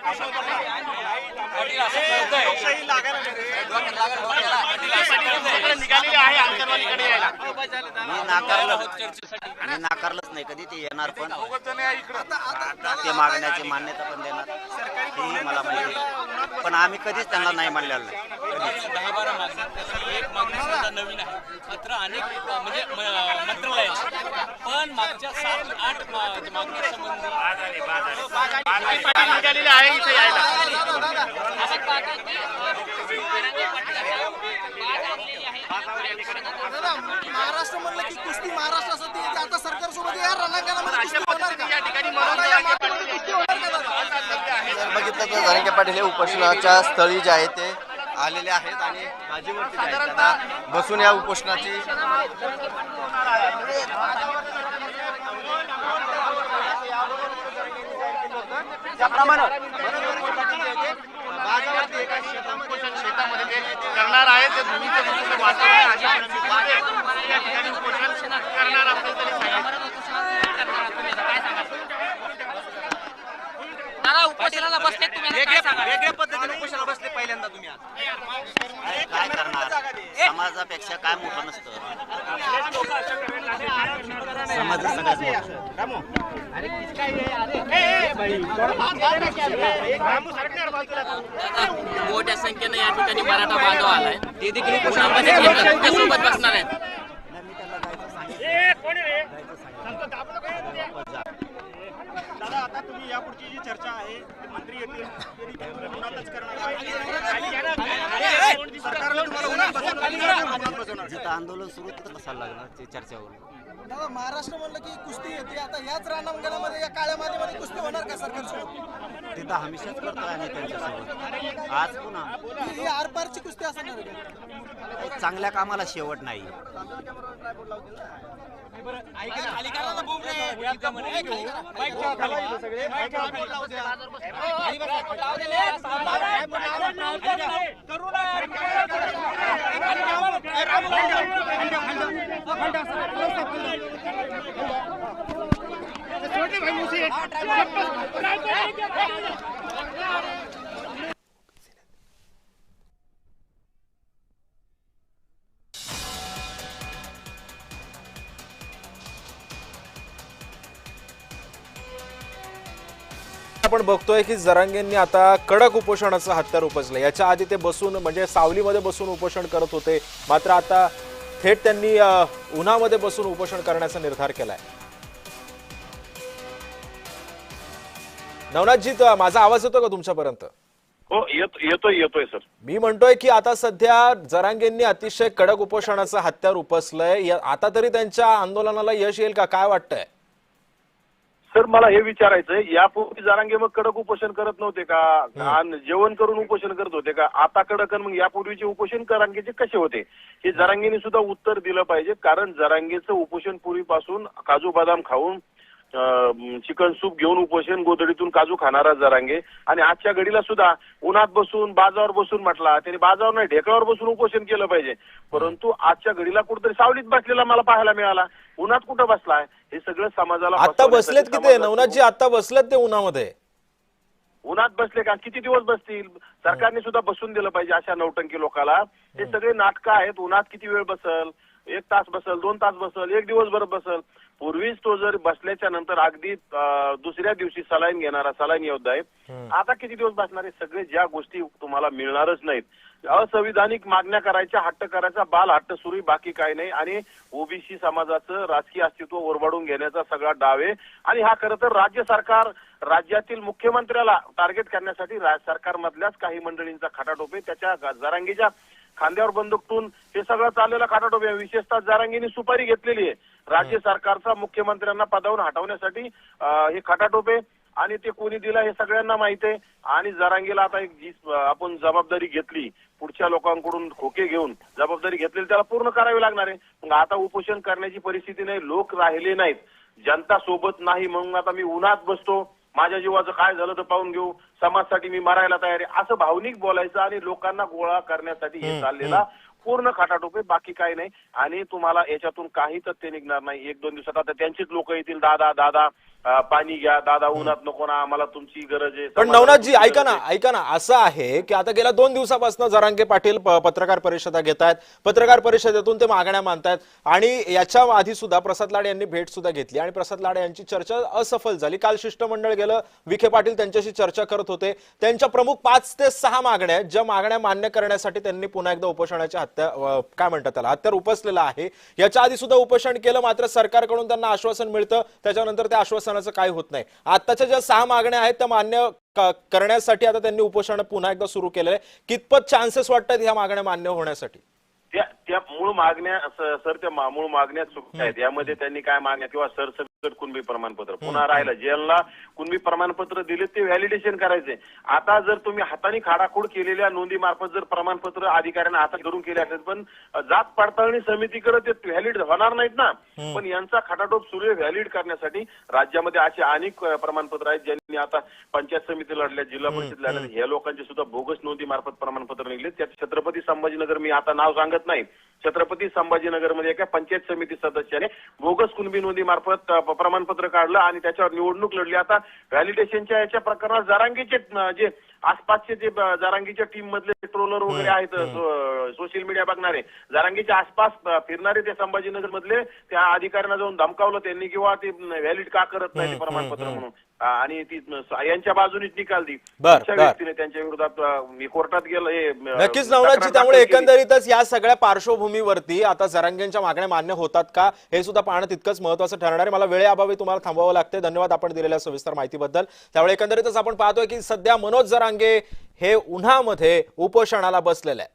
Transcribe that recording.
मी नाकारलंच नाही कधी ते येणार पण ते मागण्याची मान्यता पण देणार हेही मला माहिती आहे पण आम्ही कधीच त्यांना नाही म्हणलेलं नाही. 10-12 मागण्या एक मागणी नवीन आहे मात्र अनेक म्हणजे मंत्रालय पण मागच्या 7-8 मागण्यासंबंधी महाराष्ट्र म्हणलं की कुस्ती महाराष्ट्रासाठी आता सरकारसोबत या रणांगणामध्ये कुस्ती होणार का? या ठिकाणी कुस्ती होणार का दादा? बघितलं तर जरांगे पाटील हे उपोषणाच्या स्थळी जे आहे ते आलेले आहेत आणि भाजीवरती जे आहेत त्यांना बसून या उपोषणाची करणार आहे ते भूमीचं वातावरण अशा या ठिकाणी उपोषण करणार असेल तरी उपोषणाला बसले तुम्ही वेगळ्या पद्धतीने उपोषणाला बसले पहिल्यांदा तुम्ही काय करणार समाजापेक्षा काय मोठं नसतं समाज सगळ्यात मोठ्या संख्येने या ठिकाणी मराठा बांधव आलाय ते देखील उपोषणामध्ये सोबत बसणार आहेत. दादा आता तुम्ही यापुढची जी चर्चा आहे ती मंत्री येतील जिथं आंदोलन सुरू तिथं बसायला लागणार ते चर्चेवर. दादा महाराष्ट्र म्हणलं की कुस्ती येते आता याच रणांगणामध्ये या काळ्या मातीमध्ये कुस्ती होणार का सरकारसोबत? तिथं हमेशाच करतो आम्ही त्यांच्यासोबत. आज पुन्हा ही आरपारची कुस्ती असणार का? चांगल्या कामाला शेवट नाही. आपण बघतोय की जरांगेंनी आता कडक उपोषणाचं हत्यार उपसलं. याच्या आधी ते बसून म्हणजे सावलीमध्ये बसून उपोषण करत होते मात्र आता थेट त्यांनी उन्हामध्ये बसून उपोषण करण्याचा निर्धार केलाय. नवनाथजी माझा आवाज येतो का तुमच्यापर्यंत? हो येतोय सर. मी म्हणतोय की आता सध्या जरांगेंनी अतिशय कडक उपोषणाचं हत्यार उपसलंय. आता तरी त्यांच्या आंदोलनाला यश येईल का काय वाटतंय? सर मला हे विचारायचंय यापूर्वी जरांगे मग कडक उपोषण करत नव्हते का? जेवण करून उपोषण करत होते का? आता कडक मग यापूर्वीचे उपोषण जरांगेचे कसे होते हे जरांगेने सुद्धा उत्तर दिलं पाहिजे. कारण जरांगेचं उपोषण पूर्वीपासून काजू बदाम खाऊन चिकन सूप घेऊन उपोषण गोधडीतून काजू खाणारा जरांगे आणि आजच्या घडीला सुद्धा उन्हात बसून बाजावर बसून म्हटला त्याने बाजावर नाही ढेकळावर बसून उपोषण केलं पाहिजे. परंतु आजच्या घडीला कुठेतरी सावलीत बसलेला मला पाहायला मिळाला. उन्हात कुठं बसलाय हे सगळं समाजाला आता बसलेत की ते नवनाथजी आता बसलेत ते उन्हामध्ये? उन्हात बसले का? किती दिवस बसतील? सरकारने सुद्धा बसून दिलं पाहिजे अशा नौटंकी लोकांना. हे सगळे नाटकं आहेत. उन्हात किती वेळ बसल? 1 तास बसल, 2 तास बसल, 1 दिवसभर बसल. पूर्वीच तो जर बसल्याच्या नंतर अगदी दुसऱ्या दिवशी सलाईन घेणारा सलाईन योद्धा आहे. आता किती दिवस बसणार? आहे सगळे ज्या गोष्टी तुम्हाला मिळणारच नाहीत. असंविधानिक मागण्या करायच्या, हट्ट करायचा, बाल हट्ट सुरू, बाकी काही नाही. आणि ओबीसी समाजाचं राजकीय अस्तित्व ओरबाडून घेण्याचा सगळा डाव आहे. आणि हा खरं तर राज्य सरकार राज्यातील मुख्यमंत्र्याला टार्गेट करण्यासाठी सरकारमधल्याच काही मंडळींचा खटाटोप आहे. त्याच्या जरांगेच्या खांद्यावर बंदूक ठेवून हे सगळं चाललेला खटाटोप आहे. विशेषतः जरांगेंनी सुपारी घेतलेली आहे राज्य सरकारचा मुख्यमंत्र्यांना पदावरून हटवण्यासाठी. हे खटाटोप आहे आणि ते कोणी दिलं हे सगळ्यांना माहित आहे. आणि जरांगेला आता एक जी आपण जबाबदारी घेतली पुढच्या लोकांकडून खोके घेऊन जबाबदारी घेतलेली त्याला पूर्ण करावी लागणार आहे. मग आता उपोषण करण्याची परिस्थिती नाही. लोक राहिले नाहीत, जनता सोबत नाही. म्हणून आता मी उन्हात बसतो, माझ्या जीवाचं काय झालं तर पाहून घेऊ, समाजासाठी मी मरायला तयार आहे असं भावनिक बोलायचं आणि लोकांना गोळा करण्यासाठी हे चाललेला पूर्ण खटाटोप आहे. बाकी काही नाही. आणि तुम्हाला याच्यातून काही तथ्य निघणार नाही. 1-2 दिवसात आता त्यांचीच लोक येतील, दादा पाणी घ्या दादा, उन्हात नको ना, आम्हाला तुमची गरज आहे. पण नवनाथजी ऐका ना असं आहे की आता गेल्या 2 दिवसापासून जरांगे पाटील पत्रकार परिषदा घेत आहेत, पत्रकार परिषदेतून ते मागण्या मानतायत आणि याच्या आधी सुद्धा प्रसाद लाड यांनी भेट सुद्धा घेतली आणि प्रसाद लाड यांची चर्चा असफल झाली. काल शिष्टमंडळ गेलं, विखे पाटील त्यांच्याशी चर्चा करत होते. त्यांच्या प्रमुख 5 ते 6 मागण्या आहेत, ज्या मागण्या मान्य करण्यासाठी त्यांनी पुन्हा एकदा उपोषणाच्या काय म्हणतात त्याला हत्यार उपसलेलं आहे. याच्या आधी सुद्धा उपोषण केलं, मात्र सरकारकडून त्यांना आश्वासन मिळतं, त्याच्यानंतर त्या आश्वासनाचं काही होत नाही. आताच्या ज्या 6 मागण्या आहेत त्या मान्य करण्यासाठी आता त्यांनी उपोषण पुन्हा एकदा सुरू केलेलं आहे. कितपत चान्सेस वाटतात ह्या मागण्या मान्य होण्यासाठी? त्या मूळ मागण्या सर, त्या मूळ मागण्या चुकीच्या आहेत. यामध्ये त्यांनी काय मागण्या किंवा सरसकट कुणबी प्रमाणपत्र पुन्हा राहिलं, ज्यांना कुणबी प्रमाणपत्र दिले ते व्हॅलिडेशन करायचे. आता जर तुम्ही हाताने खाडाखोड केलेल्या नोंदी मार्फत जर प्रमाणपत्र अधिकाऱ्यांना हातात धरून केले असेल, पण जात पडताळणी समितीकडे ते व्हॅलिड होणार नाहीत ना. पण यांचा खटाटोप सुरू आहे व्हॅलिड करण्यासाठी. राज्यामध्ये असे अनेक प्रमाणपत्र आहेत ज्यांनी आता पंचायत समिती लढल्या, जिल्हा परिषद लढल्या, ह्या लोकांचे सुद्धा बोगस नोंदी मार्फत प्रमाणपत्र निघले. त्यात छत्रपती संभाजीनगर, मी आता नाव सांगत नाही, छत्रपती संभाजीनगर मध्ये एका पंचायत समिती सदस्याने बोगस कुणबी नोंदी मार्फत प्रमाणपत्र काढलं आणि त्याच्यावर निवडणूक लढली. आता व्हॅलिडेशनच्या याच्या प्रकरणात जरांगीचे जे आसपासचे जे जरांगीच्या टीम मधले ट्रोलर वगैरे आहेत, सोशल मीडिया बघणारे, जरांगीच्या आसपास फिरणारे ते संभाजीनगर मधले त्या अधिकाऱ्यांना जाऊन धमकावलं त्यांनी, किंवा ते व्हॅलिड का करत नाही ते प्रमाणपत्र म्हणून, आणि ती यांच्या बाजूनीच निकाल दी व्यक्तीने त्यांच्या विरोधात कोर्टात गेलं. नक्कीच नवनाथजी, त्यामुळे एकंदरीतच या सगळ्या पार्श्वभूमीवरती आता जरांगेंच्या मागण्या मान्य होतात का हे सुद्धा पाहणं तितकंच महत्वाचं ठरणार आहे. मला वेळेअभावी तुम्हाला थांबवावं लागते. धन्यवाद आपण दिलेल्या सविस्तर माहितीबद्दल. त्यामुळे एकंदरीतच आपण पाहतोय की सध्या मनोज जरांगे हे उन्हामध्ये उपोषणाला बसलेले आहे.